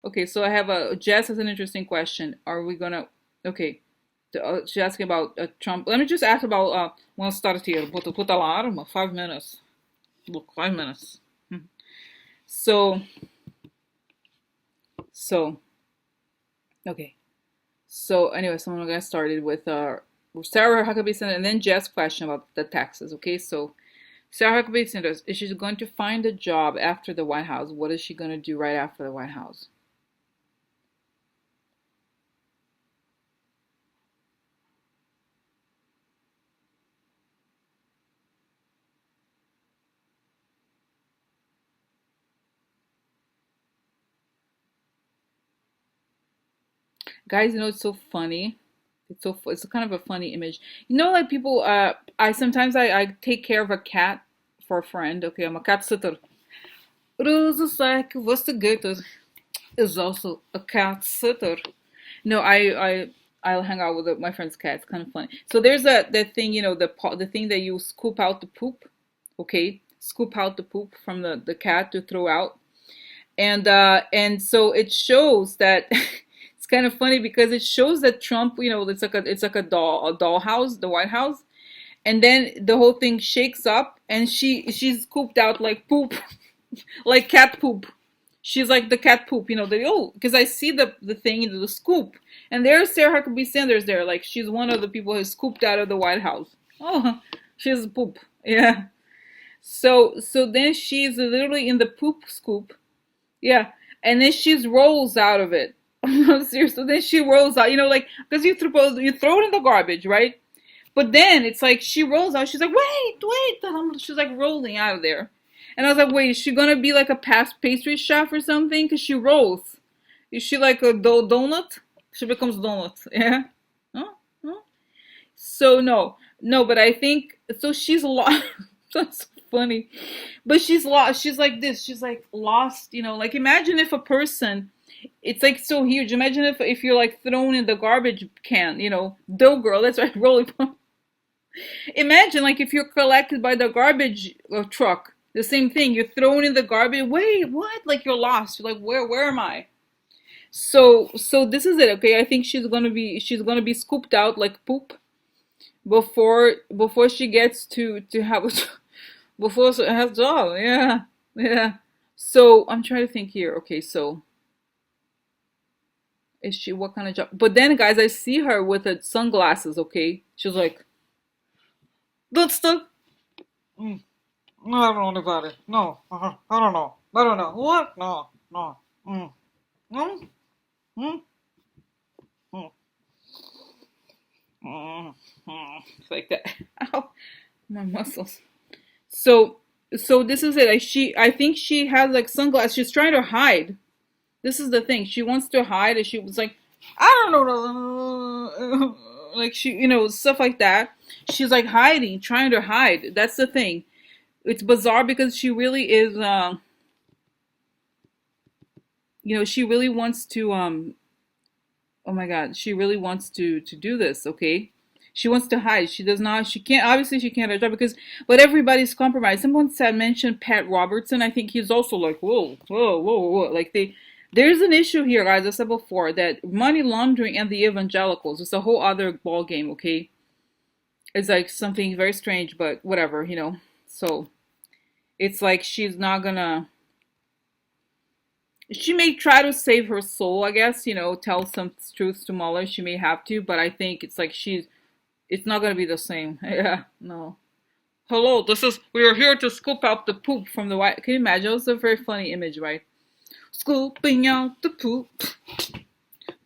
Okay, so I have a Jess has an interesting question. Are we gonna? Okay, she's asking about Trump. Let me just ask about. Vamos start here. Put alarm. 5 minutes. Look, 5 minutes. Hmm. So so okay. So anyway, so I'm gonna get started with Sarah Huckabee Sanders and then Jess' question about the taxes. Okay, so Sarah Huckabee Sanders, is she going to find a job after the White House? What is she gonna do right after the White House? Guys, you know it's so funny. It's kind of a funny image. You know, like people. I sometimes I take care of a cat for a friend. Okay, I'm a cat sitter. Rosa Sack was the gator is also a cat sitter. No, I'll hang out with my friend's cat. It's kind of funny. So there's that thing, you know, the thing that you scoop out the poop. Okay, scoop out the poop from the cat to throw out, and so it shows that it's kind of funny because it shows that Trump, you know, it's like a dollhouse, the White House, and then the whole thing shakes up, and she's scooped out like poop, like cat poop. She's like the cat poop, you know. Because I see the thing, the scoop, and there's Sarah Huckabee Sanders there, like she's one of the people who scooped out of the White House. Oh, she's poop, yeah. So then she's literally in the poop scoop, yeah, and then she rolls out of it. Seriously, then she rolls out. You know, like because you throw it in the garbage, right? But then it's like she rolls out. She's like, wait. And she's like rolling out of there. And I was like, wait, is she gonna be like a past pastry chef or something? Because she rolls. Is she like a donut? She becomes donut. Yeah. Huh? Huh? So no, but I think so. She's lost. That's funny, but she's lost. She's like this. She's like lost. You know, like imagine if a person. It's like so huge. Imagine if you're like thrown in the garbage can. You know, dough girl. That's right. Rolling. Imagine like if you're collected by the garbage truck. The same thing. You're thrown in the garbage. Wait, what? Like you're lost. You're like, where am I? So this is it. Okay, I think she's gonna be scooped out like poop before she gets to have a before she has a job. Yeah, yeah. So I'm trying to think here. Okay, so is she what kind of job? But then, guys, I see her with the sunglasses. Okay, she's like, that's the. Mm, no, I don't know about it. No, I don't know. I don't know. What? No, no. Mm, mm, mm, mm, It's like that. Ow, my muscles. So, so this is it. I think she has like sunglasses. She's trying to hide. This is the thing. She wants to hide, and she was like, I don't know, like she, you know, stuff like that. She's like hiding, trying to hide. That's the thing. It's bizarre because she really is. You know, she really wants to. Oh my God, she really wants to do this. Okay, she wants to hide. She does not. She can't. Obviously, she can't have a job because. But everybody's compromised. Someone said mentioned Pat Robertson. I think he's also like whoa. Like they. There's an issue here, guys. I said before that money laundering and the evangelicals. It's a whole other ball game. Okay, it's like something very strange, but whatever, you know. So it's like she's not gonna. She may try to save her soul, I guess, you know, tell some truths to Mueller. She may have to, but I think it's like it's not going to be the same. Yeah, no. Hello, we are here to scoop out the poop from the White. Can you imagine? It's a very funny image, right? Scooping out the poop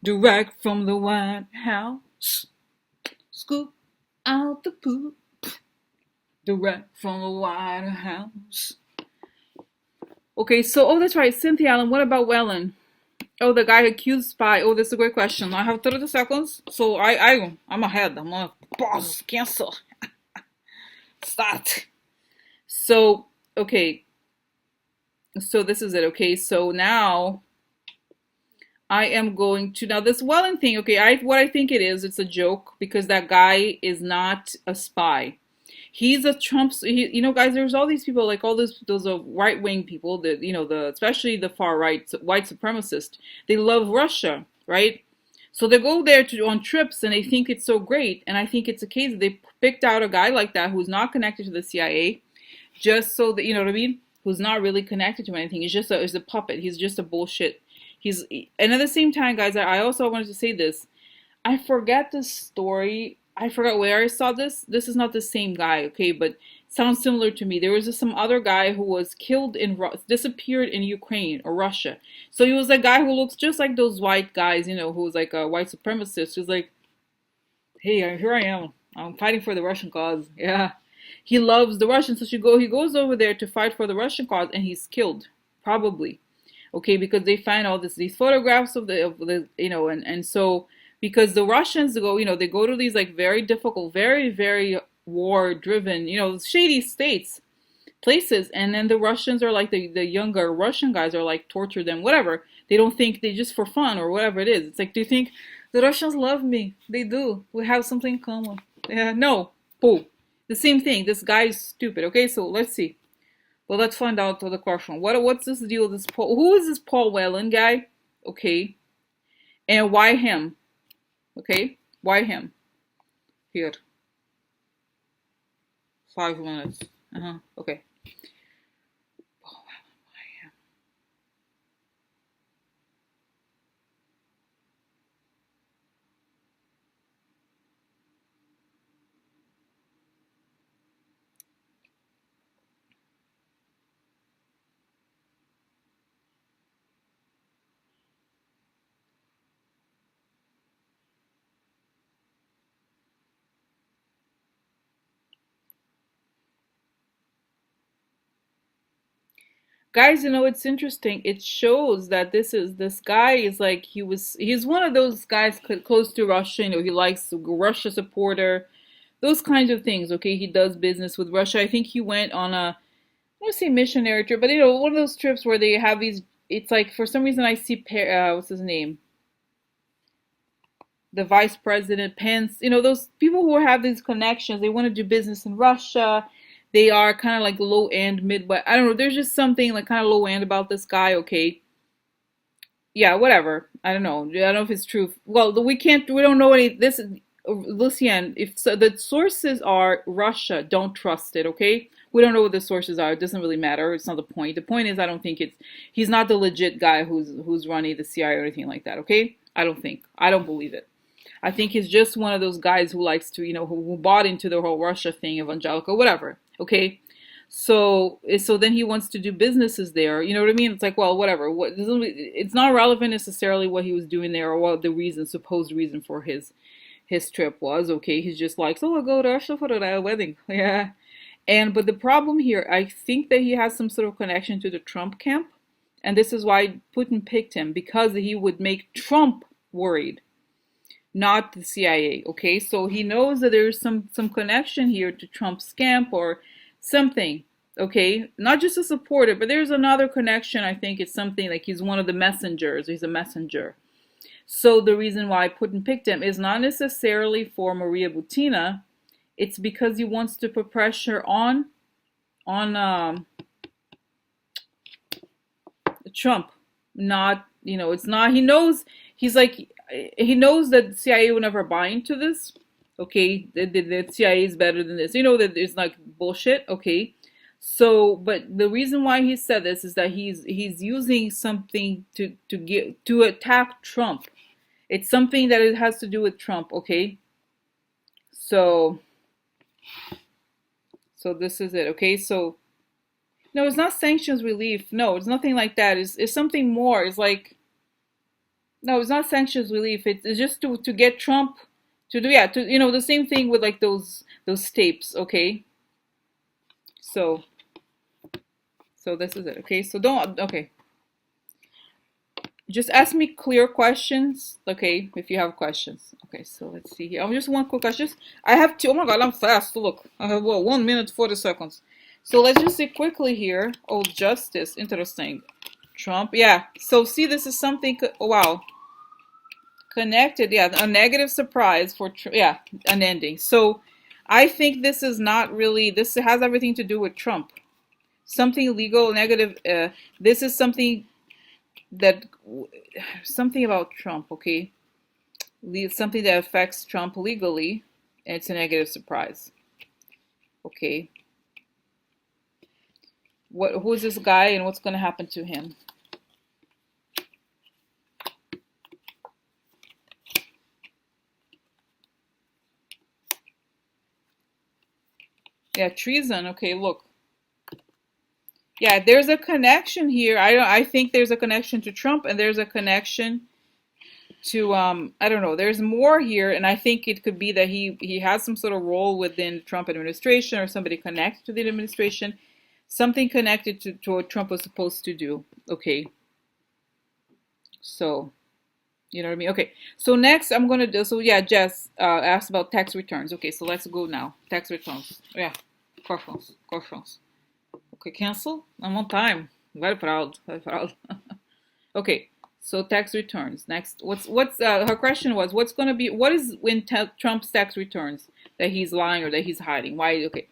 direct from the White House. Scoop out the poop direct from the White House. Okay, so, oh, that's right. Cynthia Allen, what about Whelan? Oh, the guy accused spy. Oh, that's a great question. I have 30 seconds. So I'm ahead. I'm a boss. Cancel. Start. So, okay. So this is it. Okay. So now I am going to, now this Welling thing. Okay. What I think it is, it's a joke because that guy is not a spy. He's a Trump. You know, guys, there's all these people, like all those right wing people that, you know, the especially the far right white supremacists. They love Russia, right? So they go there to on trips and they think it's so great. And I think it's a case that they picked out a guy like that who's not connected to the CIA, just so that, you know what I mean, who's not really connected to anything. He's a puppet. He's just a bullshit. He's And at the same time, guys, I also wanted to say this. I forget the story. I forgot where I saw this. This is not the same guy, okay, but sounds similar to me. There was some other guy who was killed disappeared in Ukraine or Russia. So he was a guy who looks just like those white guys, you know, who's like a white supremacist. Who's like, hey, here I am. I'm fighting for the Russian cause. Yeah, he loves the Russians. So he goes over there to fight for the Russian cause, and he's killed, probably. Okay, because they find all these photographs of the you know, and so because the Russians go, you know, they go to these like very difficult, very war driven, you know, shady states, places, and then the Russians are like the younger Russian guys are like torture them, whatever. They don't think, they just for fun or whatever it is. It's like, do you think the Russians love me? They do. We have something in common. Yeah, no. Boo. The same thing. This guy is stupid. Okay, so let's see. Well, let's find out the question. What's this deal with this Paul? Who is this Paul Whelan guy? Okay. And why him? Okay. Why him? Here. 5 minutes. Okay. Paul Whelan, why him? Guys, you know, it's interesting. It shows that this guy is like, he's one of those guys close to Russia. You know, he likes Russia supporter, those kinds of things. Okay, he does business with Russia. I think he went on a, I want to say missionary trip, but you know, one of those trips where they have these. It's like for some reason I see what's his name, the vice president Pence. You know, those people who have these connections. They want to do business in Russia. They are kind of like low end, Midwest. I don't know. There's just something like kind of low end about this guy. Okay, yeah, whatever. I don't know. I don't know if it's true. Well, we can't. We don't know any. This, Lucian. If so, the sources are Russia, don't trust it. Okay, we don't know what the sources are. It doesn't really matter. It's not the point. The point is, I don't think it's. He's not the legit guy who's running the CIA or anything like that. Okay, I don't think. I don't believe it. I think he's just one of those guys who likes to, you know, who bought into the whole Russia thing, evangelical, whatever. Okay, so then he wants to do businesses there. You know what I mean? It's like, well, whatever. It's not relevant necessarily what he was doing there or what the reason, supposed reason for his trip was. Okay, he's just like, so I'll go to Russia for the wedding. Yeah, but the problem here, I think that he has some sort of connection to the Trump camp, and this is why Putin picked him because he would make Trump worried, not the CIA. Okay, so he knows that there's some connection here to Trump's camp or something. Okay, not just a supporter, but there's another connection. I think it's something like he's one of the messengers. He's a messenger. So the reason why Putin picked him is not necessarily for Maria Butina. It's because he wants to put pressure on Trump. Not, you know, it's not. He knows. He's like, he knows that CIA will never buy into this. Okay, the CIA is better than this. You know that it's like bullshit. Okay, so but the reason why he said this is that he's using something to attack Trump. It's something that it has to do with Trump. Okay, so this is it. Okay, so no, it's not sanctions relief. No, it's nothing like that. It's something more. It's like, no, it's not sanctions relief. It's just to get Trump to do, yeah, to, you know, the same thing with like those tapes. Okay, so this is it. Okay, so don't, okay, just ask me clear questions. Okay, if you have questions. Okay, so let's see here. I'm just one quick question. I have two. Oh my God, I'm fast. Look, I have what, 1 minute 40 seconds. So let's just see quickly here. Oh, justice, interesting. Trump, yeah. So see, this is something. Oh, wow. Connected, yeah, a negative surprise for, yeah, an ending. So I think this is not really, this has everything to do with Trump. Something legal, negative. This is something that, something about Trump, okay? Something that affects Trump legally, and it's a negative surprise, okay? Who's this guy and what's going to happen to him? Yeah, treason. Okay, look. Yeah, there's a connection here. I think there's a connection to Trump and there's a connection to I don't know. There's more here, and I think it could be that he has some sort of role within the Trump administration or somebody connected to the administration, something connected to what Trump was supposed to do. Okay. So, you know what I mean? Okay. So next I'm gonna do, so yeah, Jess asked about tax returns. Okay, so let's go now. Tax returns. Yeah. Questions. Questions. Okay, cancel. I'm on time. Very proud. Very proud. Okay, so tax returns. Next, what's her question was, what's gonna be, what is when Trump's tax returns that he's lying or that he's hiding? Why? Okay.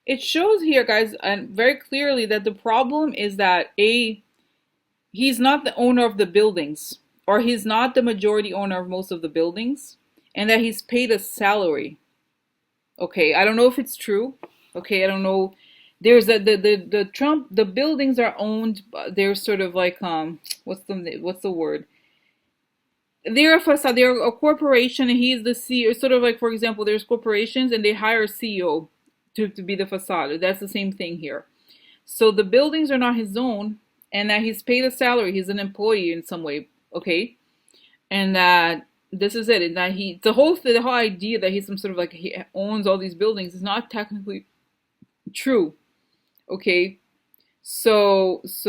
It shows here, guys, and very clearly that the problem is that he's not the owner of the buildings, or he's not the majority owner of most of the buildings, and that he's paid a salary. Okay, I don't know if it's true. Okay, I don't know. There's the Trump, the buildings are owned. They're sort of like what's the word? They're a facade. They're a corporation, and he's the CEO. Sort of like, for example, there's corporations, and they hire a CEO to be the facade. That's the same thing here. So the buildings are not his own, and that he's paid a salary. He's an employee in some way. Okay, and that this is it, and that the whole idea that he's some sort of like he owns all these buildings is not technically true. Okay, so this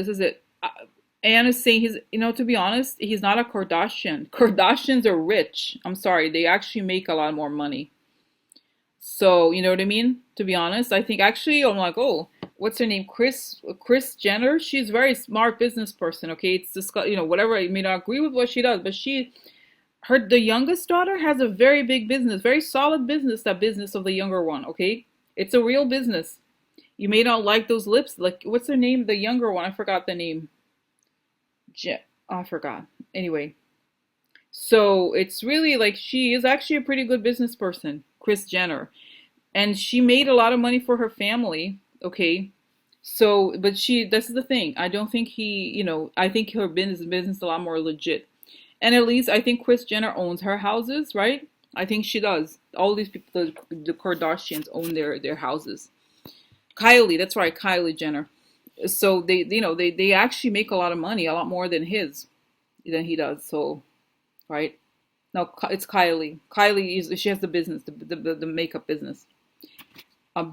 is it. Anna's saying he's, to be honest, he's not a Kardashian. Kardashians are rich. I'm sorry, they actually make a lot more money. So, you know what I mean? To be honest, I think actually I'm like, oh, what's her name? Chris Jenner. She's a very smart business person. Okay, it's just, whatever. I may not agree with what she does, but the youngest daughter has a very big business, very solid business. That business of the younger one. Okay, it's a real business. You may not like those lips. Like, what's her name? The younger one. I forgot the name. I forgot. Anyway, so it's really like she is actually a pretty good business person, Chris Jenner, and she made a lot of money for her family. Okay, so but this is the thing. I don't think I think her business is a lot more legit, and at least I think Chris Jenner owns her houses, right? I think she does. All these people, the Kardashians, own their houses. Kylie, that's right, Kylie Jenner. So they actually make a lot of money, a lot more than he does. So, right? No, it's Kylie. She has the business, the makeup business.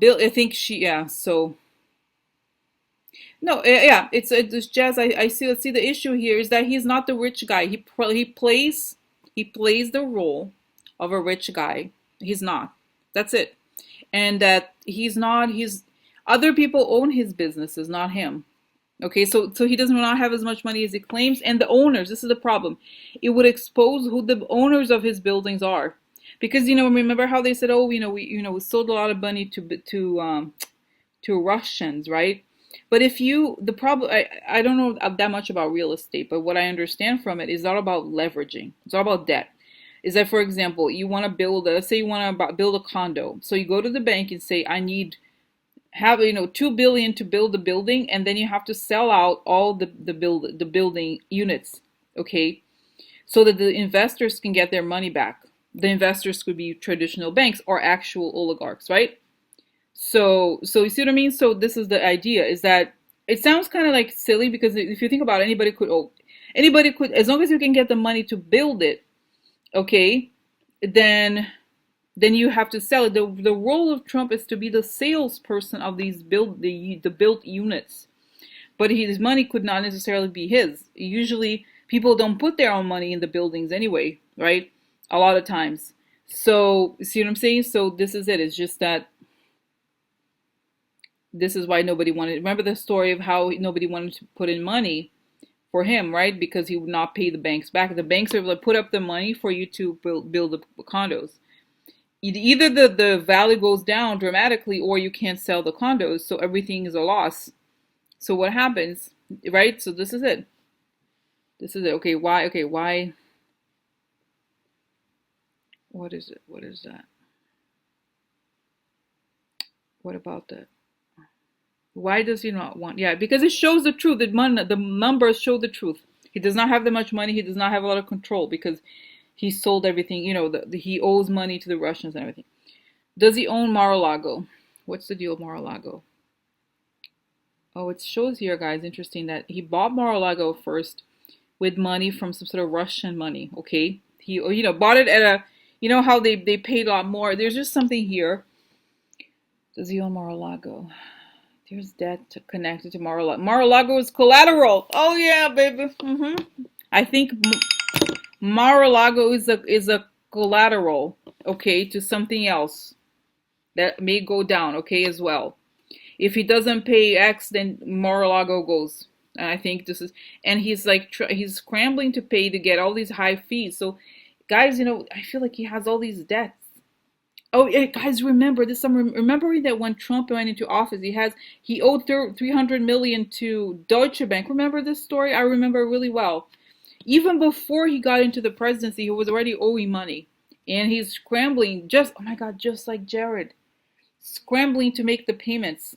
Bill, I think yeah. So no, yeah, it's Jazz. I see the issue here is that he's not the rich guy. He plays the role of a rich guy. He's not. That's it. And that he's not. He's Other people own his businesses, not him. Okay, so he does not have as much money as he claims, and the owners. This is the problem. It would expose who the owners of his buildings are, because remember how they said, oh, we sold a lot of money to Russians, right? But the problem, I don't know that much about real estate, but what I understand from it is all about leveraging. It's all about debt. Is that, for example, you want to let's say you want to build a condo, so you go to the bank and say, I need have 2 billion to build the building, and then you have to sell out all the building units, okay, so that the investors can get their money back. The investors could be traditional banks or actual oligarchs, right? So you see what I mean? So this is the idea, is that it sounds kind of like silly, because if you think about it, anybody could, as long as you can get the money to build it, okay, then you have to sell it. The role of Trump is to be the salesperson of these the built units, but his money could not necessarily be his. Usually, people don't put their own money in the buildings anyway, right? A lot of times, So, see what I'm saying? So this is it. It's just that this is why nobody wanted. Remember the story of how nobody wanted to put in money for him, right? Because he would not pay the banks back. The banks are like, put up the money for you to build the condos. Either the value goes down dramatically, or you can't sell the condos, so everything is a loss. So what happens, right? So this is it. This is it. Okay, why? Okay, why? What is it? What is that? What about that? Why does he not want? Yeah, because it shows the truth. The numbers show the truth. He does not have that much money. He does not have a lot of control because he sold everything. You know, he owes money to the Russians and everything. Does he own Mar-A-Lago? What's the deal with Mar-A-Lago? Oh, it shows here, guys. Interesting that he bought Mar-A-Lago first with money from some sort of Russian money. Okay, he bought it at a, how they paid a lot more. There's just something here. Does he own Mar-A-Lago? There's debt connected to Mar-A-Lago. Mar-A-Lago is collateral. Oh yeah, baby. I think Mar-A-Lago is a collateral, okay, to something else that may go down, okay, as well. If he doesn't pay X, then Mar-a-Lago goes. And I think this is, and he's like, he's scrambling to pay to get all these high fees. So, guys, I feel like he has all these debts. Oh, yeah, guys, remember this summer. Remember that when Trump went into office, he owed 300 million to Deutsche Bank. Remember this story? I remember really well. Even before he got into the presidency, he was already owing money, and he's scrambling. Oh my God, just like Jared, scrambling to make the payments.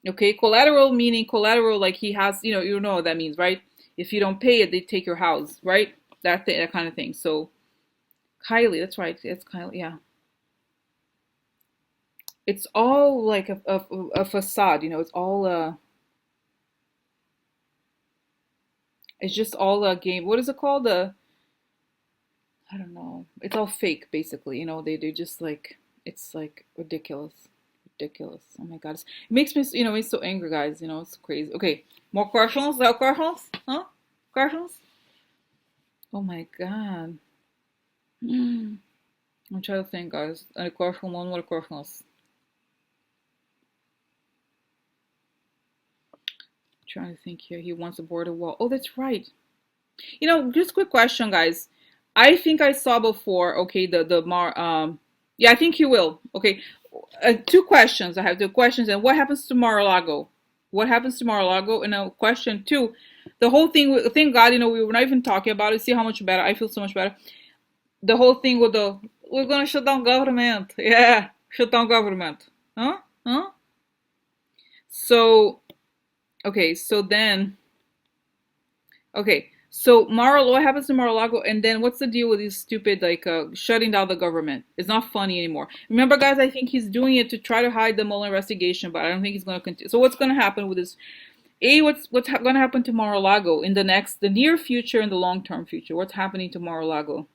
Okay, collateral meaning collateral like he has, you know what that means, right? If you don't pay it, they take your house, right? That kind of thing. So Kylie, that's right. It's Kylie, yeah. It's all like a facade, it's all it's just all a game. What is it called? I don't know. It's all fake basically, they just like, it's like ridiculous. Ridiculous. Oh my God. It makes me, it's so angry, guys, it's crazy. Okay, more questions? Questions? Huh? Questions? Oh my God. I'm trying to think, guys. Any question? One more questions. Trying to think here. He wants a border wall. Oh, that's right. Just quick question, guys. I think I saw before. Okay, yeah, I think he will. Okay, two questions. I have two questions. And what happens to Mar-a-Lago? What happens to Mar-a-Lago? And question two, the whole thing. Thank God, we were not even talking about it. See how much better I feel. So much better. The whole thing with we're gonna shut down government. Yeah, shut down government. Huh? Huh? So okay, so then okay, so what happens to Mar-a-Lago, and then what's the deal with these stupid like shutting down the government? It's not funny anymore. Remember, guys, I think he's doing it to try to hide the Mueller investigation, but I don't think he's gonna continue. So what's gonna happen with this? What's gonna happen to Mar-a-Lago in the near future and the long term future? What's happening to Mar-a-Lago?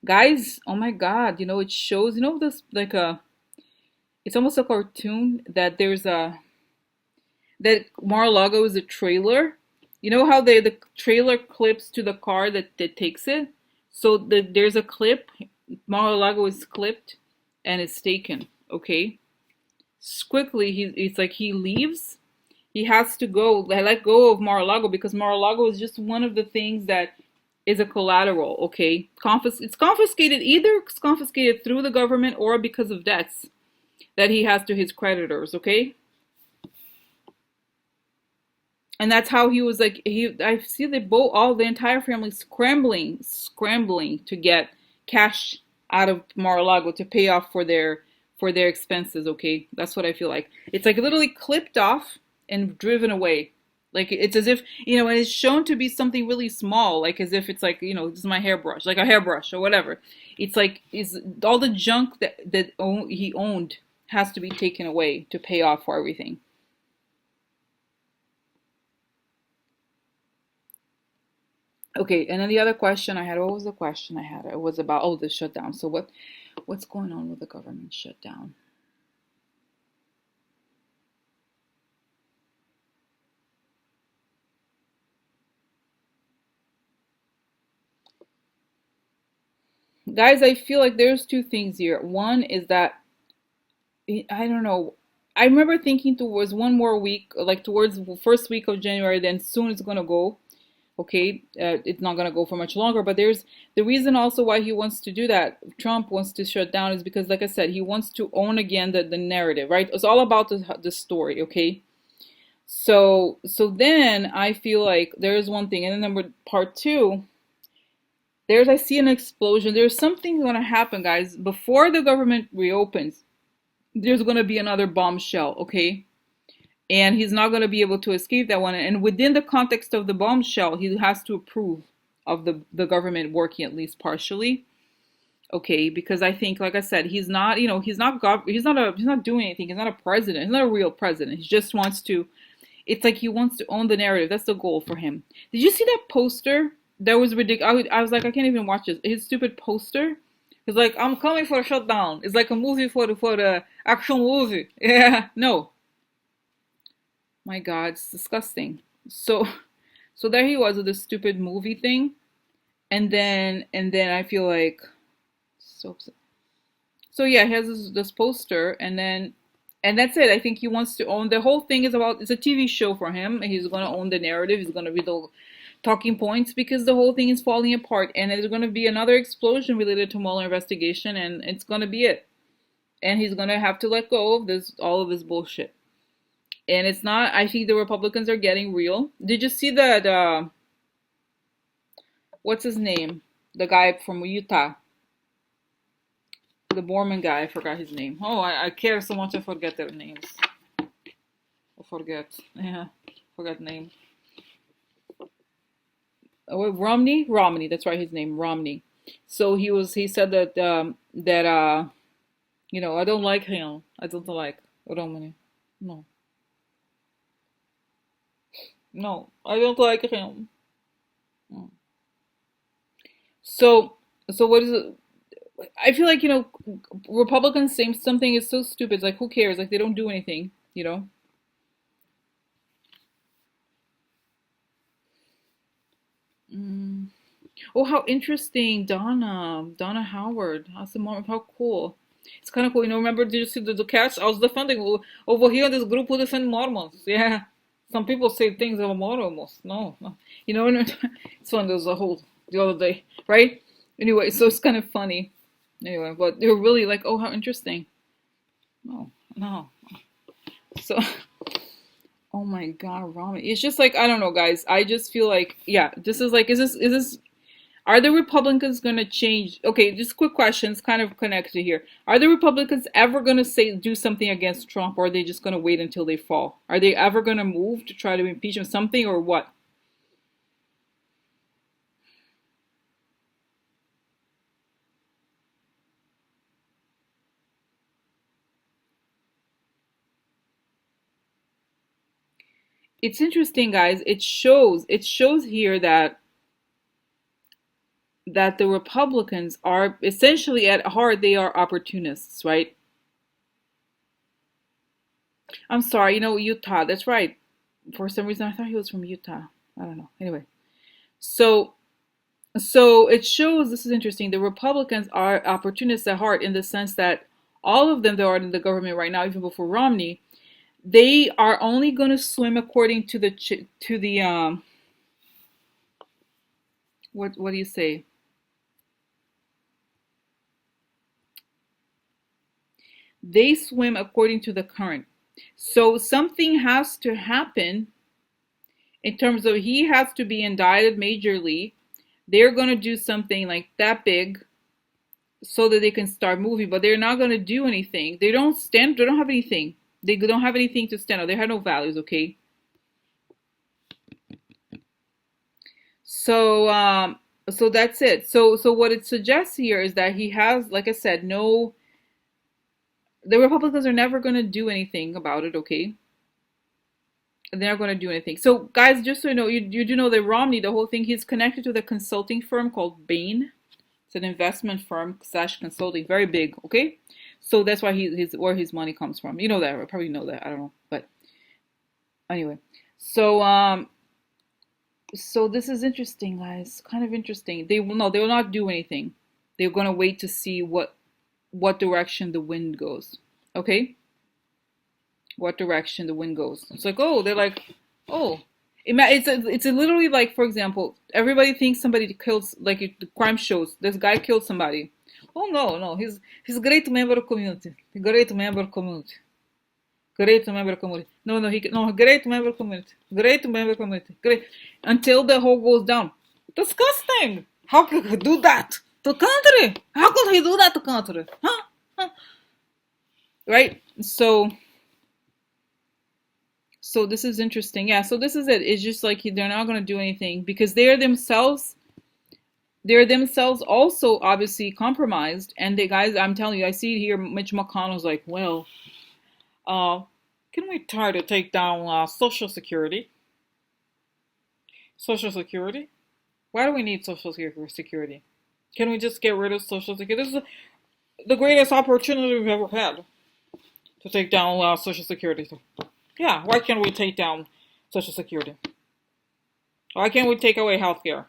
Guys, oh my God, it shows, this like it's almost a cartoon that that Mar-a-Lago is a trailer. You know how the trailer clips to the car that takes it? So there's a clip, Mar-a-Lago is clipped and it's taken, okay? Quickly, it's like he leaves. He has to go, let go of Mar-a-Lago because Mar-a-Lago is just one of the things that is a collateral, okay? It's confiscated, either it's confiscated through the government or because of debts that he has to his creditors, okay? And that's how he was like, I see all the entire family scrambling to get cash out of Mar-a-Lago to pay off for their expenses, okay? That's what I feel like. It's like literally clipped off and driven away. Like it's as if, and it's shown to be something really small, like as if it's like, this is my hairbrush, like a hairbrush or whatever. It's like is all the junk that he owned has to be taken away to pay off for everything. Okay, and then the other question I had, what was the question I had? It was about, the shutdown. So what's going on with the government shutdown? guys, I feel like there's two things here. One is that I don't know. I remember thinking towards one more week, like towards the first week of January, then soon it's gonna go. Okay, it's not gonna go for much longer. But there's the reason also why he wants to do that. Trump wants to shut down is because, like I said, he wants to own again the narrative, right? It's all about the story. Okay, so then I feel like there's one thing, and then number part two. I see an explosion. There's something gonna happen, guys, before the government reopens. There's going to be another bombshell, okay? And he's not going to be able to escape that one. And within the context of the bombshell, he has to approve of the government working at least partially, okay? Because I think, like I said, he's not, he's not doing anything. He's not a president. He's not a real president. He just wants to. It's like he wants to own the narrative. That's the goal for him. Did you see that poster? That was ridiculous. I was like, I can't even watch this. His stupid poster. It's like, I'm coming for a shutdown. It's like a movie for the action movie. Yeah, no. My God, it's disgusting. So there he was with this stupid movie thing, and then I feel like so upset. So yeah, he has this poster, and that's it. I think he wants to own the whole thing. Is about it's a TV show for him. He's gonna own the narrative. He's gonna be the talking points because the whole thing is falling apart, and there's going to be another explosion related to Mueller investigation, and it's going to be it. And he's going to have to let go of this all of this bullshit. And it's not. I think the Republicans are getting real. Did you see that? What's his name? The guy from Utah, the Borman guy. I forgot his name. Oh, I care so much. I forget their names. I forget. Yeah, forgot name. Romney, that's right, his name Romney. So he said that I don't like him. I don't like Romney. No, no, I don't like him. Mm. So so what is it? I feel like Republicans saying something is so stupid. It's like who cares? Like they don't do anything. Mm. Oh, how interesting, Donna Howard. How's the mom? How cool. It's kind of cool. Remember, did you see the cats? I was defending over here. This group who defend Mormons. Yeah, some people say things about Mormons. No, no. It's fun. There was a whole the other day, right? Anyway, so it's kind of funny. Anyway, but they were really like, oh, how interesting. No, no. So, oh my God, ramen. It's just like I don't know, guys. I just feel like, yeah, this is like, is this are the Republicans going to change? Okay, just quick questions, kind of connected here. Are the Republicans ever going to do something against Trump, or are they just going to wait until they fall? Are they ever going to move to try to impeach him, something, or what? It's interesting, guys. It shows here that the Republicans are essentially at heart they are opportunists, right? I'm sorry, Utah. That's right. For some reason, I thought he was from Utah. I don't know. Anyway, so So it shows, this is interesting, the Republicans are opportunists at heart in the sense that all of them that are in the government right now, even before Romney, they are only going to swim according to the what do you say? They swim according to the current. So something has to happen in terms of he has to be indicted majorly. They're going to do something like that big so that they can start moving, but they're not going to do anything. They don't have anything. They don't have anything to stand on. They have no values, okay? So so that's it. So what it suggests here is that he has, like I said, no, the Republicans are never going to do anything about it, okay? They're not going to do anything. So guys, just so you know, you do know that Romney, the whole thing, he's connected to the consulting firm called Bain. It's an investment firm slash consulting, very big. Okay, so that's why he's where his money comes from. You know that, I probably know that. I don't know, but anyway. So so this is interesting, guys. Kind of interesting. They will not do anything. They're gonna wait to see what direction the wind goes. Okay? What direction the wind goes. It's like, oh, they're like, oh, it's literally like, for example, everybody thinks somebody kills, like the crime shows. This guy killed somebody. Oh no, no, he's a great member of community. Great member of community. Great member of community. No, great member of community. Great member of community. Great until the whole goes down. Disgusting. How could he do that to country? How could he do that to country? Huh? Huh? Right? So this is interesting. Yeah, so this is it. It's just like they're not going to do anything because they're themselves also obviously compromised. And the guys, I'm telling you, I see it here. Mitch McConnell's like, well, uh, can we try to take down Social Security? Social Security? Why do we need Social Security? Can we just get rid of Social Security? This is the greatest opportunity we've ever had to take down Social Security. Yeah, why can't we take down Social Security? Why can't we take away health care?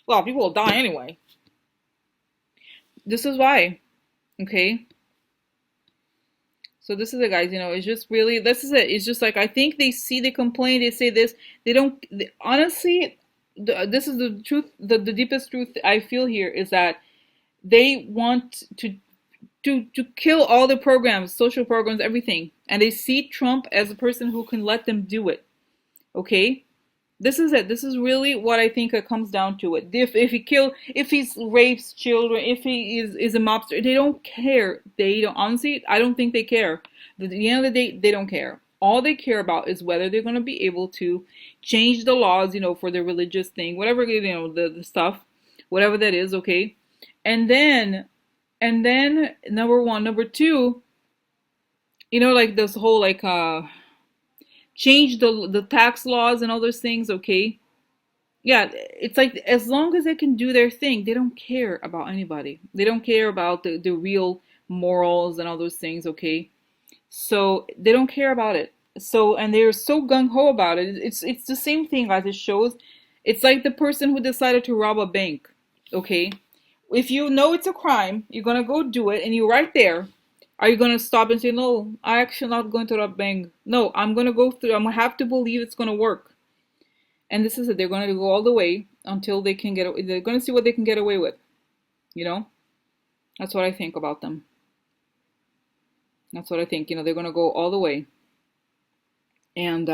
Well, people will die anyway. This is why. Okay? So this is it, guys. It's just really, this is it. It's just like, I think they see the complaint, they say this. They don't, honestly, this is the truth, the deepest truth I feel here is that they want to kill all the programs, social programs, everything. And they see Trump as a person who can let them do it. Okay? This is it. This is really what I think it comes down to it. If he rapes children, if he is a mobster, they don't care. They don't, honestly, I don't think they care. At the end of the day, they don't care. All they care about is whether they're going to be able to change the laws, for their religious thing, whatever, the stuff, whatever that is, okay? And then number one, number two, like this whole like change the tax laws and all those things, okay? Yeah, it's like as long as they can do their thing, they don't care about anybody. They don't care about the real morals and all those things, okay? So they don't care about it. So and they're so gung ho about it. It's the same thing as it shows. It's like the person who decided to rob a bank, okay? If you know it's a crime, you're gonna go do it, and you're right there. Are you gonna stop and say, no, I actually not going to rob bank? No, I'm gonna go through. I'm gonna have to believe it's gonna work. And this is it. They're gonna go all the way until they can get. They're gonna see what they can get away with. That's what I think about them. That's what I think. They're gonna go all the way, and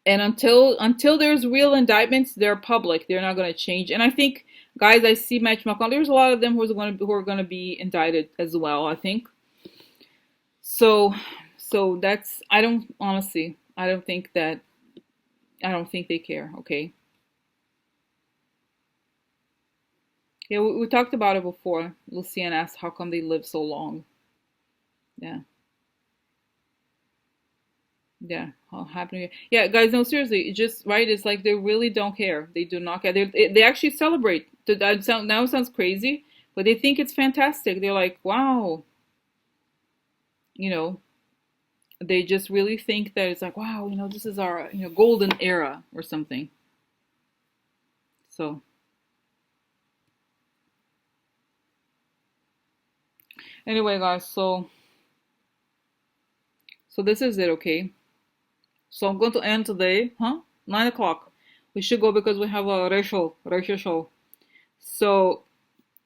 until there's real indictments, they're public. They're not gonna change. And I think, guys, I see Mitch McConnell. There's a lot of them who are gonna be indicted as well, I think. So that's, I don't, honestly, I don't think they care. Okay. Yeah, we talked about it before. Lucienne asked how come they live so long. Yeah. Yeah, happening. Yeah, guys, no, seriously, it just right. It's like they really don't care. They do not care. They actually celebrate. That now sounds crazy, but they think it's fantastic. They're like, wow, you know. They just really think that it's like, wow, this is our golden era or something. So anyway, guys, so this is it, okay? So I'm going to end today, huh? 9 o'clock. We should go because we have a racial show. So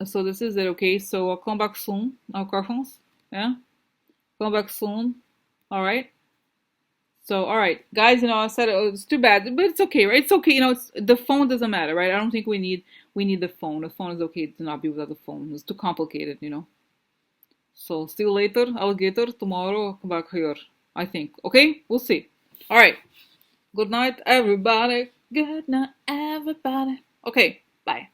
this is it, okay? So I'll come back soon. Our questions, yeah? Come back soon. All right. So all right, guys. I said it's too bad, but it's okay, right? It's okay. The phone doesn't matter, right? I don't think we need the phone. The phone is okay to not be without the phone. It's too complicated. So see you later, alligator. Tomorrow I'll come back here, I think. Okay, we'll see. All right. Good night, everybody. Good night, everybody. Okay, bye.